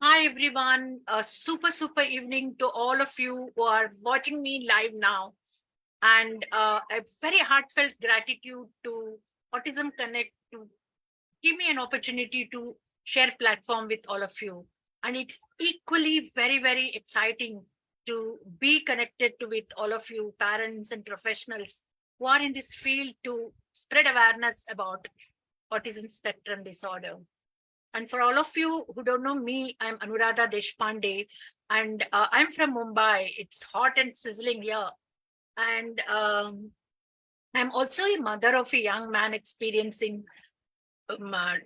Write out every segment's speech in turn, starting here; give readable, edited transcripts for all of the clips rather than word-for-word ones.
Hi everyone, a super evening to all of you who are watching me live now, and a very heartfelt gratitude to Autism Connect to give me an opportunity to share platform with all of you. And it's equally very exciting to be connected to with all of you, parents and professionals who are in this field to spread awareness about autism spectrum disorder. And for all of you who don't know me, I'm Anuradha Deshpande, and I'm from Mumbai. It's hot and sizzling here. And I'm also a mother of a young man experiencing um, uh,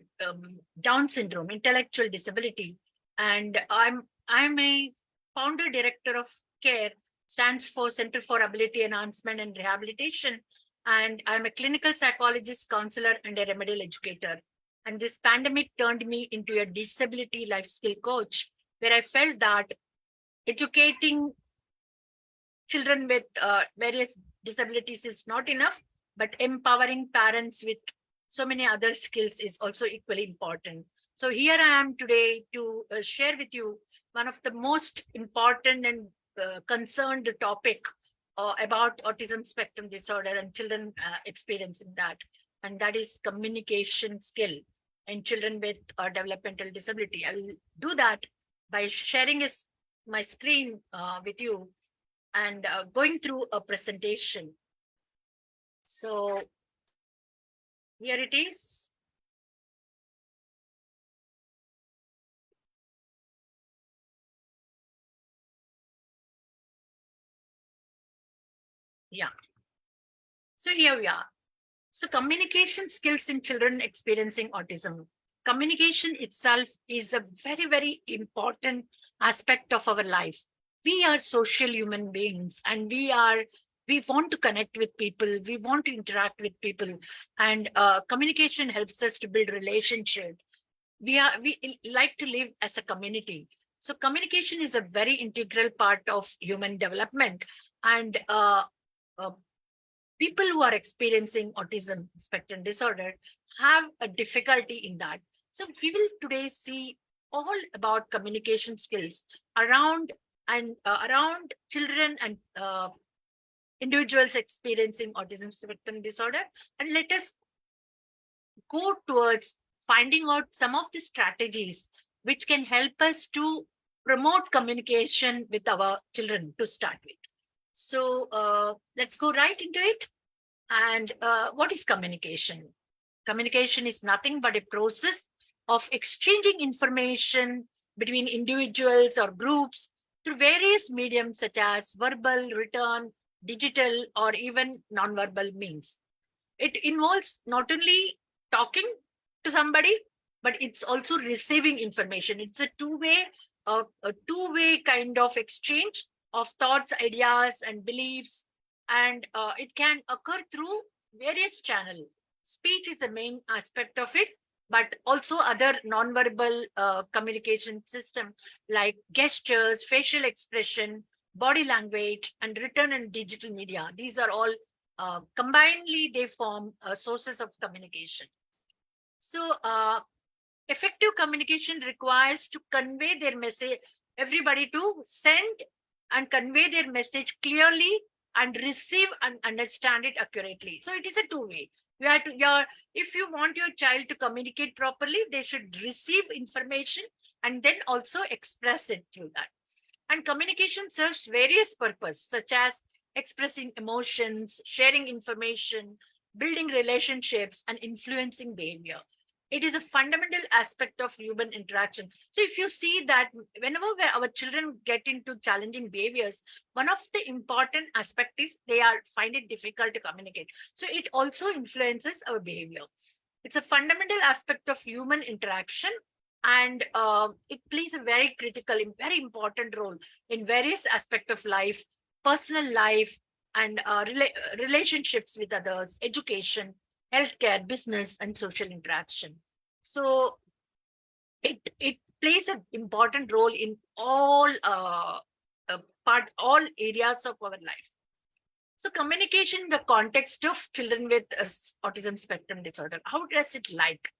Down syndrome, intellectual disability. And I'm a founder director of CARE, stands for Center for Ability Enhancement and Rehabilitation. And I'm a clinical psychologist, counselor, and a remedial educator. And this pandemic turned me into a disability life skill coach, where I felt that educating children with various disabilities is not enough, but empowering parents with so many other skills is also equally important. So here I am today to share with you one of the most important and concerned topic about autism spectrum disorder and children experiencing that, and that is communication skill in children with developmental disability. I will do that by sharing my screen with you and going through a presentation. So here it is. Yeah. So here we are. So communication skills in children experiencing autism. Communication itself is a very important aspect of our life. We are social human beings, and we want to connect with people. We want to interact with people, and communication helps us to build relationship. We like to live as a community. So communication is a very integral part of human development, and uh, people who are experiencing autism spectrum disorder have a difficulty in that. So we will today see all about communication skills around around children and individuals experiencing autism spectrum disorder, and let us go towards finding out some of the strategies which can help us to promote communication with our children to start with. So let's go right into it. And what is communication? Communication is nothing but a process of exchanging information between individuals or groups through various mediums such as verbal, written, digital, or even nonverbal means. It involves not only talking to somebody, but it's also receiving information. It's a two-way kind of exchange of thoughts, ideas, and beliefs, and it can occur through various channels. Speech is the main aspect of it, but also other nonverbal communication system like gestures, facial expression, body language, and written and digital media. These are all combinedly they form sources of communication. So effective communication requires to convey their message, everybody to send and convey their message clearly and receive and understand it accurately. So it is a two-way. You have to your If you want your child to communicate properly, they should receive information and then also express it through that. And communication serves various purposes, such as expressing emotions, sharing information, building relationships, and influencing behavior. It is a fundamental aspect of human interaction. So if you see that whenever our children get into challenging behaviors, one of the important aspect is they are find it difficult to communicate. So it also influences our behavior. It's a fundamental aspect of human interaction, and it plays a very critical, very important role in various aspects of life, personal life, and relationships with others, education, healthcare, business, and social interaction. So it plays an important role in all areas of our life. So communication in the context of children with autism spectrum disorder, how does it like?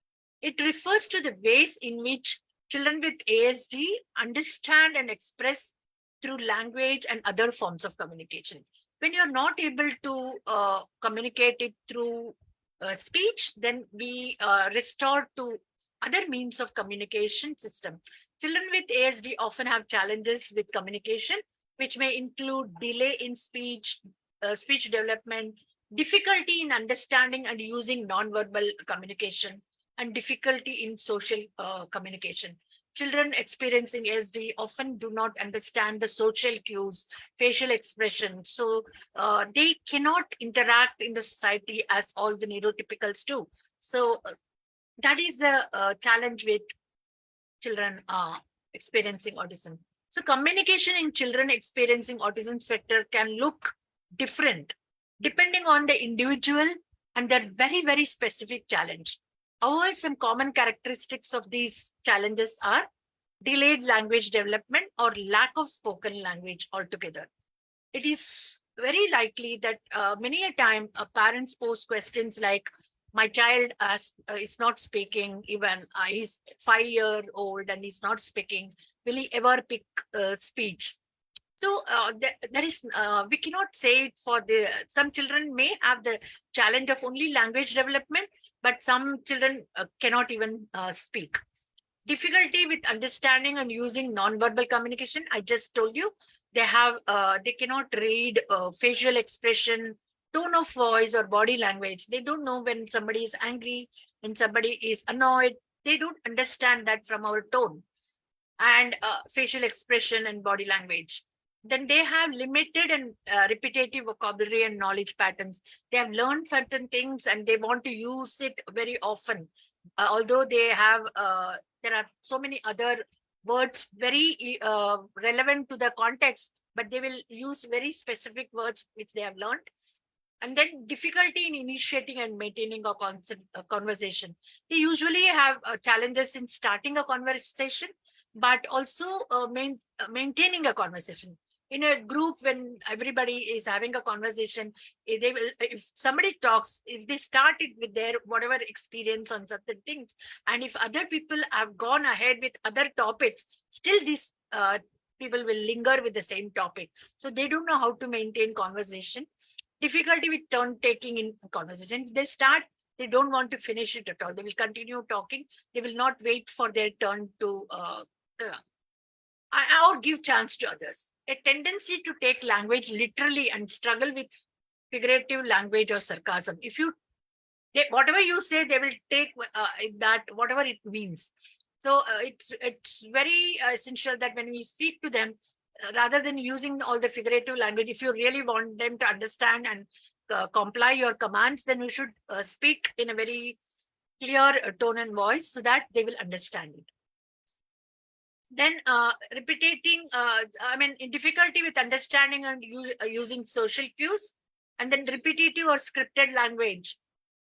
It refers to the ways in which Children with ASD understand and express through language and other forms of communication. When you're not able to communicate it through speech, then we restore to other means of communication system. Children with ASD often have challenges with communication, which may include delay in speech development, difficulty in understanding and using nonverbal communication, and difficulty in social communication. Children experiencing ASD often do not understand the social cues, facial expressions, so they cannot interact in the society as all the neurotypicals do. So that is the challenge with children experiencing autism. So communication in children experiencing autism spectrum can look different depending on the individual and their very, very specific challenge. However, some common characteristics of these challenges are delayed language development or lack of spoken language altogether. It is very likely that many a time parents pose questions like, my child is not speaking, even he's 5 year old and he's not speaking, will he ever pick speech? So there is we cannot say it for the some children may have the challenge of only language development, but some children cannot even speak. Difficulty with understanding and using nonverbal communication, I just told you, they cannot read facial expression, tone of voice or body language. They don't know when somebody is angry, when somebody is annoyed. They don't understand that from our tone and facial expression and body language. Then they have limited and repetitive vocabulary and knowledge patterns. They have learned certain things and they want to use it very often. Although they have, there are so many other words very relevant to the context, but they will use very specific words which they have learned. And then difficulty in initiating and maintaining a conversation. They usually have challenges in starting a conversation, but also maintaining a conversation. In a group, when everybody is having a conversation, they will, if somebody talks, if they start it with their whatever experience on certain things, and if other people have gone ahead with other topics, still these people will linger with the same topic. So they don't know how to maintain conversation. Difficulty with turn taking in conversation. If they start, they don't want to finish it at all. They will continue talking. They will not wait for their turn to or give chance to others. A tendency to take language literally and struggle with figurative language or sarcasm. If you whatever you say, they will take that whatever it means. So it's very essential that when we speak to them, rather than using all the figurative language, if you really want them to understand and comply your commands, then you should speak in a very clear tone and voice so that they will understand it. Then repeating, difficulty with understanding and using social cues, and then repetitive or scripted language.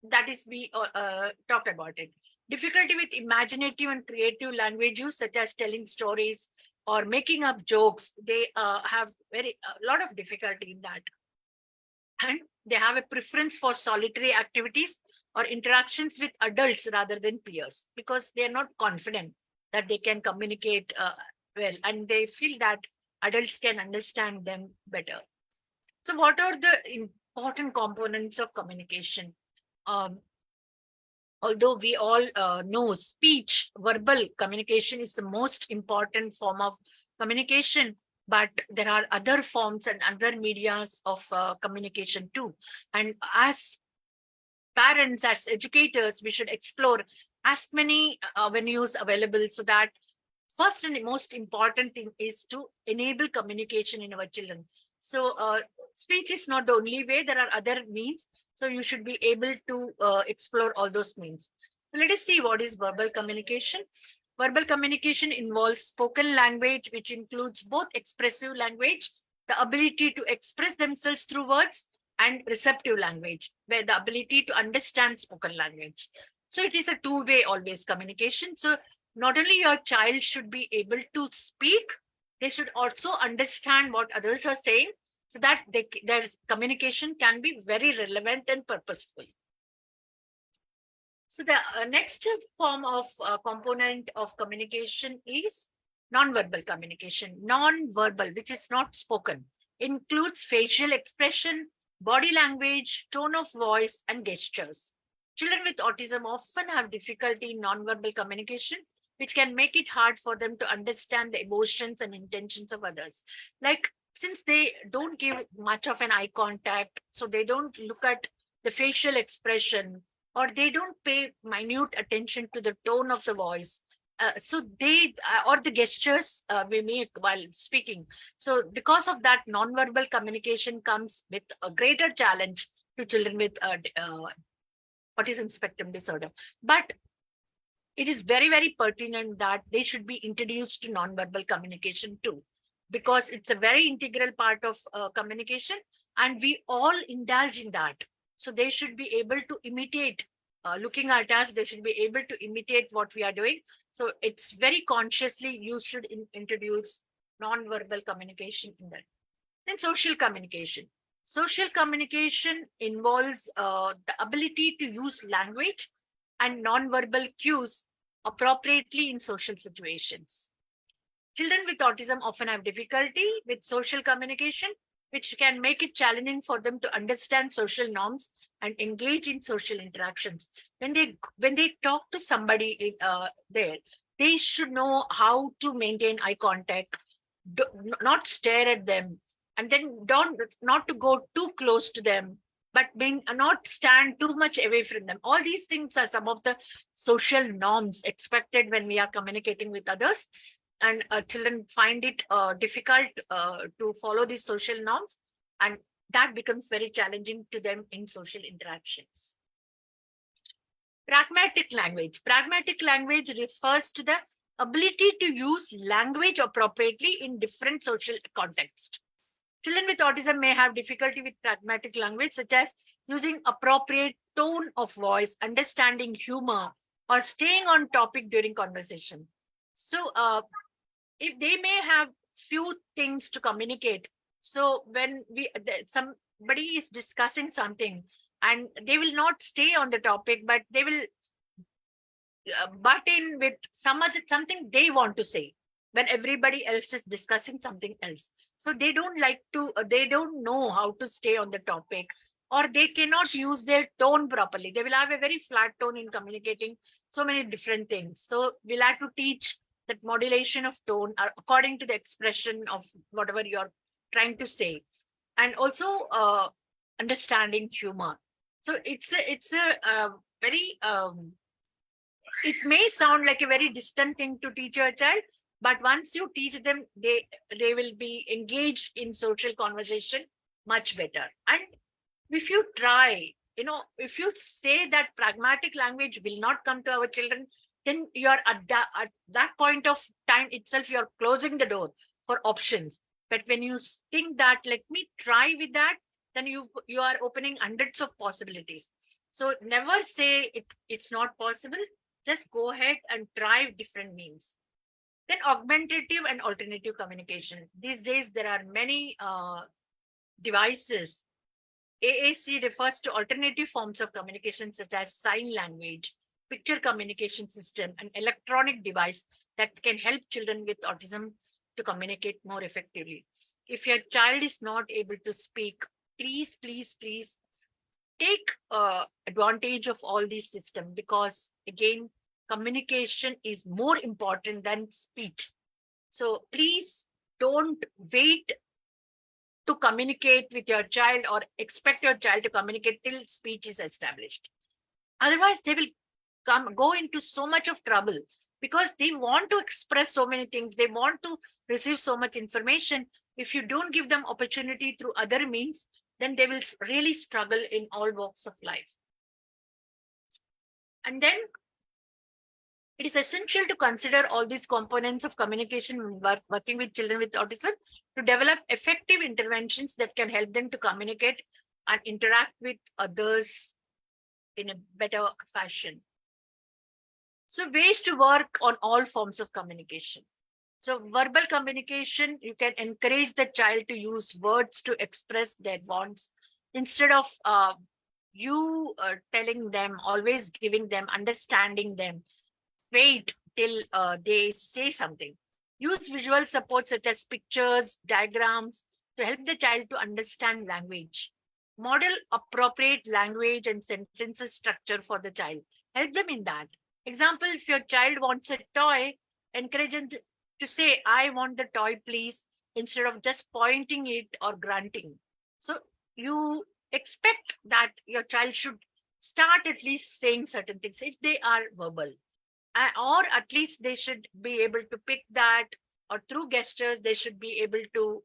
That is, we talked about it. Difficulty with imaginative and creative language use, such as telling stories or making up jokes. They have a lot of difficulty in that. And they have a preference for solitary activities or interactions with adults rather than peers, because they are not confident that they can communicate well, and they feel that adults can understand them better. So what are the important components of communication? Although we all know speech, verbal communication is the most important form of communication, but there are other forms and other medias of communication too. And as parents, as educators, we should explore as many avenues available, so that first and most important thing is to enable communication in our children. So speech is not the only way, there are other means. So you should be able to explore all those means. So let us see what is verbal communication. Verbal communication involves spoken language, which includes both expressive language, the ability to express themselves through words, and receptive language, where the ability to understand spoken language. So it is a two-way always communication. So not only your child should be able to speak, they should also understand what others are saying, so that their communication can be very relevant and purposeful. So the next form of component of communication is non-verbal communication. Non-verbal, which is not spoken, includes facial expression, body language, tone of voice, and gestures. Children with autism often have difficulty in non-verbal communication, which can make it hard for them to understand the emotions and intentions of others. Like, since they don't give much of an eye contact, so they don't look at the facial expression, or they don't pay minute attention to the tone of the voice, so they or the gestures we make while speaking. So because of that, nonverbal communication comes with a greater challenge to children with autism spectrum disorder. But it is very, very pertinent that they should be introduced to nonverbal communication too, because it's a very integral part of communication, and we all indulge in that. So they should be able to imitate, looking at us, they should be able to imitate what we are doing. So it's very consciously you should introduce nonverbal communication in that. Then social communication. Social communication involves the ability to use language and nonverbal cues appropriately in social situations. Children with autism often have difficulty with social communication, which can make it challenging for them to understand social norms and engage in social interactions. When they talk to somebody there, they should know how to maintain eye contact, not stare at them, and then don't not to go too close to them, but being not stand too much away from them. All these things are some of the social norms expected when we are communicating with others, and children find it difficult to follow these social norms, and that becomes very challenging to them in social interactions. Pragmatic language refers to the ability to use language appropriately in different social contexts. Children with autism may have difficulty with pragmatic language, such as using appropriate tone of voice, understanding humor, or staying on topic during conversation. So if they may have few things to communicate, so when somebody is discussing something, and they will not stay on the topic, but they will butt in with something they want to say when everybody else is discussing something else. So they don't like to, they don't know how to stay on the topic, or they cannot use their tone properly. They will have a very flat tone in communicating so many different things. So we'll have to teach that modulation of tone according to the expression of whatever you're trying to say, and also understanding humor. So it's a very it may sound like a very distant thing to teach your child, but once you teach them, they will be engaged in social conversation much better. And if you try, if you say that pragmatic language will not come to our children, then you're at that point of time itself, you're closing the door for options. But when you think that, let me try with that, then you are opening hundreds of possibilities. So never say it's not possible. Just go ahead and try different means. Then augmentative and alternative communication. These days, there are many devices. AAC refers to alternative forms of communication, such as sign language, picture communication system, and electronic device that can help children with autism to communicate more effectively. If your child is not able to speak, please, please, please take advantage of all these systems, because again, communication is more important than speech. So please don't wait to communicate with your child or expect your child to communicate till speech is established. Otherwise, they will go into so much of trouble, because they want to express so many things. They want to receive so much information. If you don't give them opportunity through other means, then they will really struggle in all walks of life. And then it is essential to consider all these components of communication when working with children with autism, to develop effective interventions that can help them to communicate and interact with others in a better fashion. So ways to work on all forms of communication. So verbal communication, you can encourage the child to use words to express their wants instead of you telling them, always giving them, understanding them. Wait till they say something. Use visual support such as pictures, diagrams to help the child to understand language. Model appropriate language and sentences structure for the child. Help them in that. Example, if your child wants a toy, encourage them to say, I want the toy, please, instead of just pointing it or grunting. So you expect that your child should start at least saying certain things if they are verbal, or at least they should be able to pick that, or through gestures they should be able to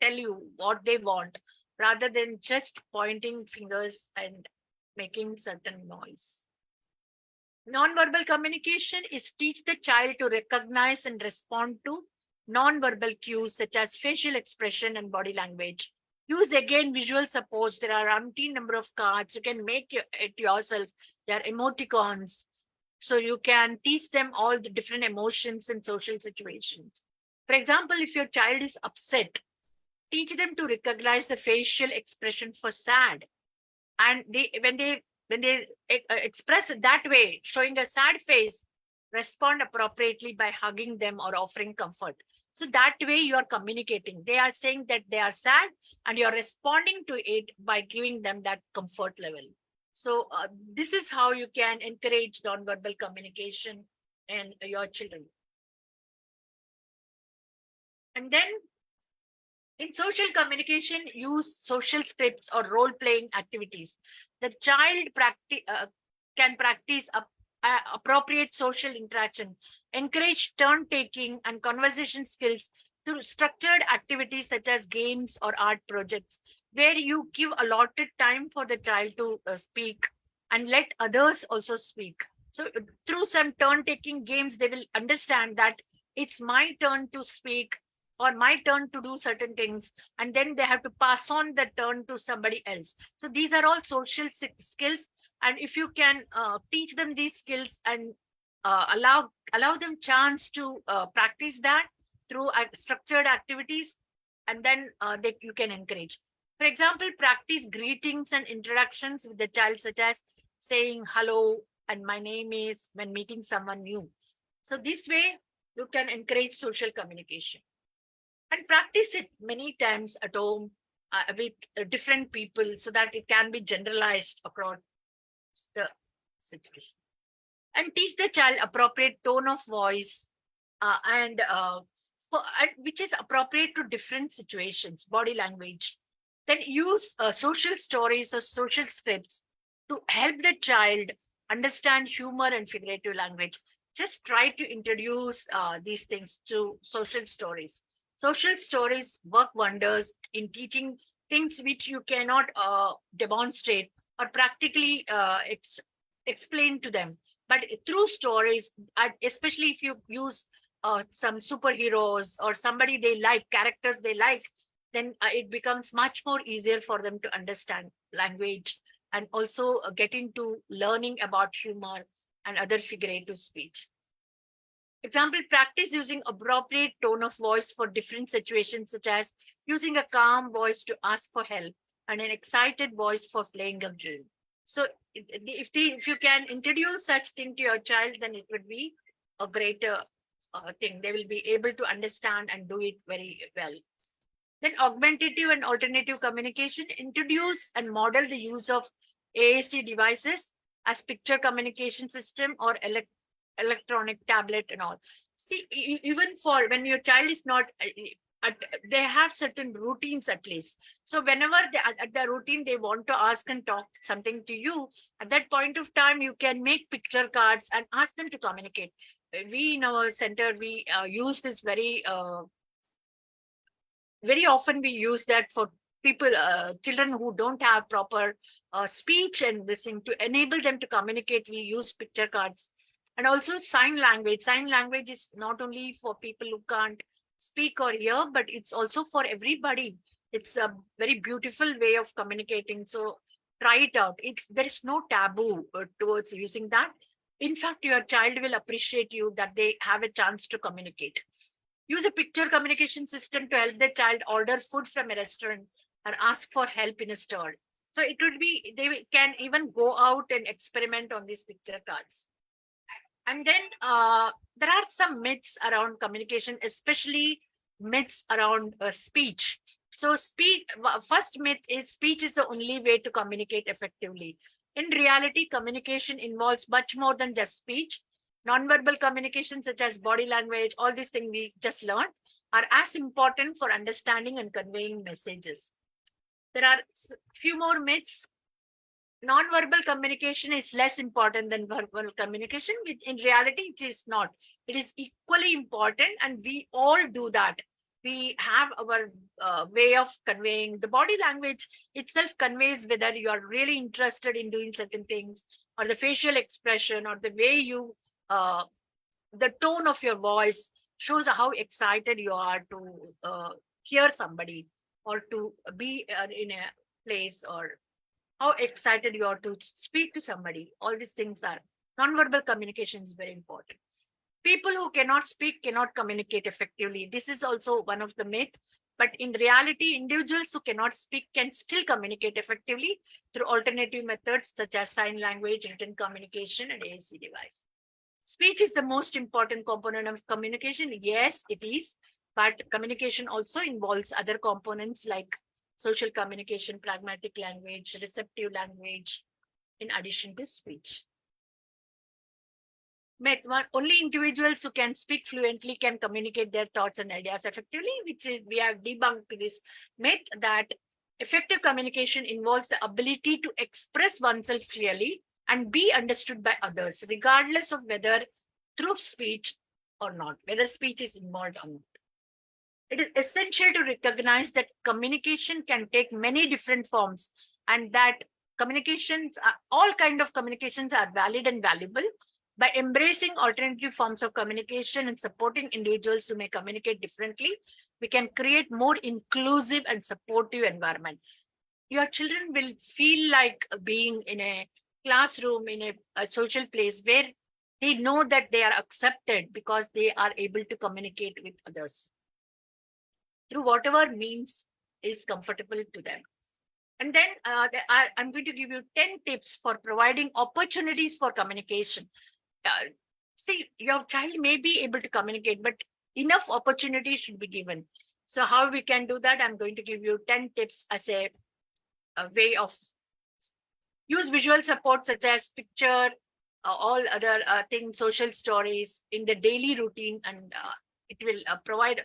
tell you what they want rather than just pointing fingers and making certain noise. Non-verbal communication is teach the child to recognize and respond to non-verbal cues such as facial expression and body language. Use again visual supports. There are umpteen number of cards. You can make it yourself. There are emoticons. So you can teach them all the different emotions in social situations. For example, if your child is upset, teach them to recognize the facial expression for sad. And when they express it that way, showing a sad face, respond appropriately by hugging them or offering comfort. So that way you are communicating. They are saying that they are sad, and you are responding to it by giving them that comfort level. So this is how you can encourage nonverbal communication in your children. And then in social communication, use social scripts or role playing activities. The child can practice appropriate social interaction, encourage turn taking and conversation skills through structured activities such as games or art projects, where you give allotted time for the child to speak and let others also speak. So, through some turn taking games, they will understand that it's my turn to speak or my turn to do certain things, and then they have to pass on the turn to somebody else. So these are all social skills, and if you can teach them these skills and allow them chance to practice that through structured activities, and then you can encourage. For example, practice greetings and introductions with the child, such as saying hello and my name is when meeting someone new. So this way you can encourage social communication and practice it many times at home with different people so that it can be generalized across the situation. And teach the child appropriate tone of voice and which is appropriate to different situations, body language. Then use social stories or social scripts to help the child understand humor and figurative language. Just try to introduce these things to social stories. Social stories work wonders in teaching things which you cannot demonstrate or practically explain to them. But through stories, especially if you use some superheroes or somebody they like, characters they like, then it becomes much more easier for them to understand language and also get into learning about humor and other figurative speech. Example, practice using appropriate tone of voice for different situations, such as using a calm voice to ask for help and an excited voice for playing a game. So if you can introduce such thing to your child, then it would be a greater thing. They will be able to understand and do it very well. Then augmentative and alternative communication, introduce and model the use of AAC devices as picture communication system or electronic tablet and all. See, even for when your child is not, they have certain routines at least. So whenever at the routine they want to ask and talk something to you, at that point of time, you can make picture cards and ask them to communicate. We in our center, we use this very often we use that for people, children who don't have proper speech and listening, to enable them to communicate. We use picture cards. And also sign language. Sign language is not only for people who can't speak or hear, but it's also for everybody. It's a very beautiful way of communicating. So try it out. There is no taboo towards using that. In fact, your child will appreciate you that they have a chance to communicate. Use a picture communication system to help the child order food from a restaurant or ask for help in a store. So it would be, they can even go out and experiment on these picture cards. And then there are some myths around communication, especially myths around speech. So first myth is speech is the only way to communicate effectively. In reality, communication involves much more than just speech. Nonverbal communication, such as body language, all these things we just learned, are as important for understanding and conveying messages. There are few more myths. Non-verbal communication is less important than verbal communication. In reality, it is not. It is equally important, and we all do that. We have our way of conveying. The body language itself conveys whether you are really interested in doing certain things, or the facial expression, or the way you, the tone of your voice shows how excited you are to hear somebody, or to be in a place, or how excited you are to speak to somebody. All these things are nonverbal communication is very important. People who cannot speak cannot communicate effectively. This is also one of the myth. But in reality, individuals who cannot speak can still communicate effectively through alternative methods such as sign language, written communication, and AAC device. Speech is the most important component of communication. Yes, it is. But communication also involves other components like social communication, pragmatic language, receptive language, in addition to speech. Myth one: only individuals who can speak fluently can communicate their thoughts and ideas effectively, which is, we have debunked this myth that effective communication involves the ability to express oneself clearly and be understood by others, regardless of whether through speech or not, whether speech is involved or not. It is essential to recognize that communication can take many different forms, and that all kind of communications are valid and valuable. By embracing alternative forms of communication and supporting individuals who may communicate differently, we can create more inclusive and supportive environment. Your children will feel like being in a classroom, in a social place where they know that they are accepted because they are able to communicate with others through whatever means is comfortable to them. And then I'm going to give you 10 tips for providing opportunities for communication. See, your child may be able to communicate, but enough opportunities should be given. So how we can do that? I'm going to give you 10 tips as a way of use visual support such as picture, all other things, social stories in the daily routine, and it will provide,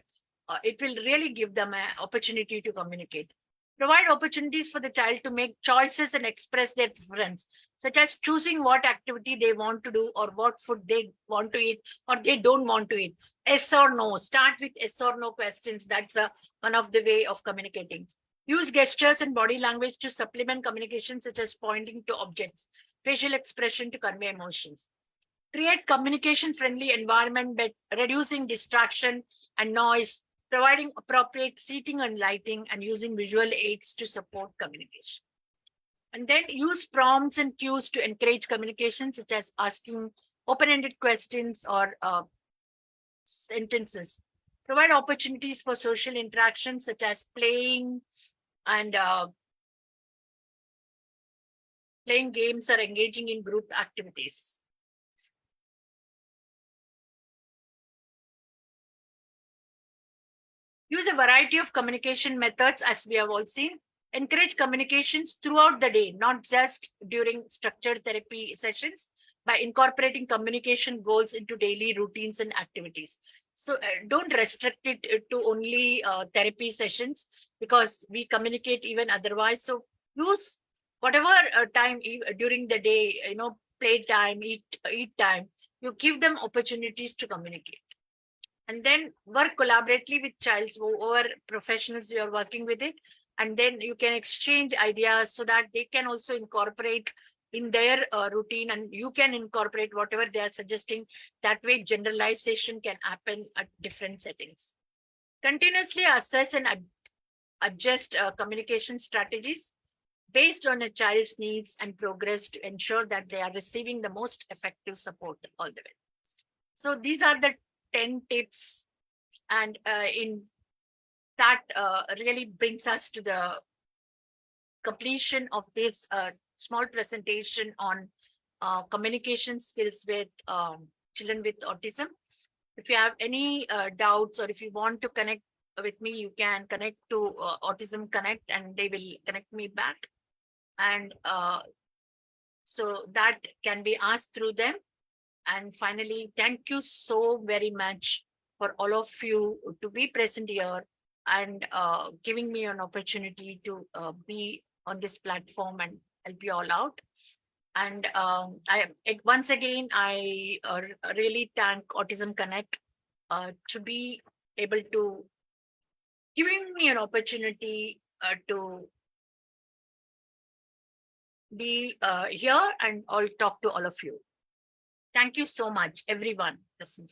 it will really give them an opportunity to communicate. Provide opportunities for the child to make choices and express their preference, such as choosing what activity they want to do, or what food they want to eat, or they don't want to eat. Yes or no. Start with yes or no questions. That's one of the way of communicating. Use gestures and body language to supplement communication, such as pointing to objects, facial expression to convey emotions. Create communication-friendly environment by reducing distraction and noise, providing appropriate seating and lighting, and using visual aids to support communication. And then use prompts and cues to encourage communication, such as asking open-ended questions or sentences. Provide opportunities for social interaction, such as playing and playing games or engaging in group activities. Use a variety of communication methods, as we have all seen. Encourage communications throughout the day, not just during structured therapy sessions, by incorporating communication goals into daily routines and activities. So don't restrict it to only therapy sessions, because we communicate even otherwise. So use whatever time during the day, play time, eat time, you give them opportunities to communicate. And then work collaboratively with childs or professionals you are working with it, and then you can exchange ideas so that they can also incorporate in their routine, and you can incorporate whatever they are suggesting. That way generalization can happen at different settings. Continuously assess and adjust communication strategies based on a child's needs and progress to ensure that they are receiving the most effective support all the way. So these are the 10 tips, and in that really brings us to the completion of this small presentation on communication skills with children with autism. If you have any doubts, or if you want to connect with me, you can connect to Autism Connect, and they will connect me back. And so that can be asked through them. And finally, thank you so very much for all of you to be present here, and giving me an opportunity to be on this platform and help you all out. And once again, I really thank Autism Connect to be able to giving me an opportunity to be here and I'll talk to all of you. Thank you so much, everyone. Listen.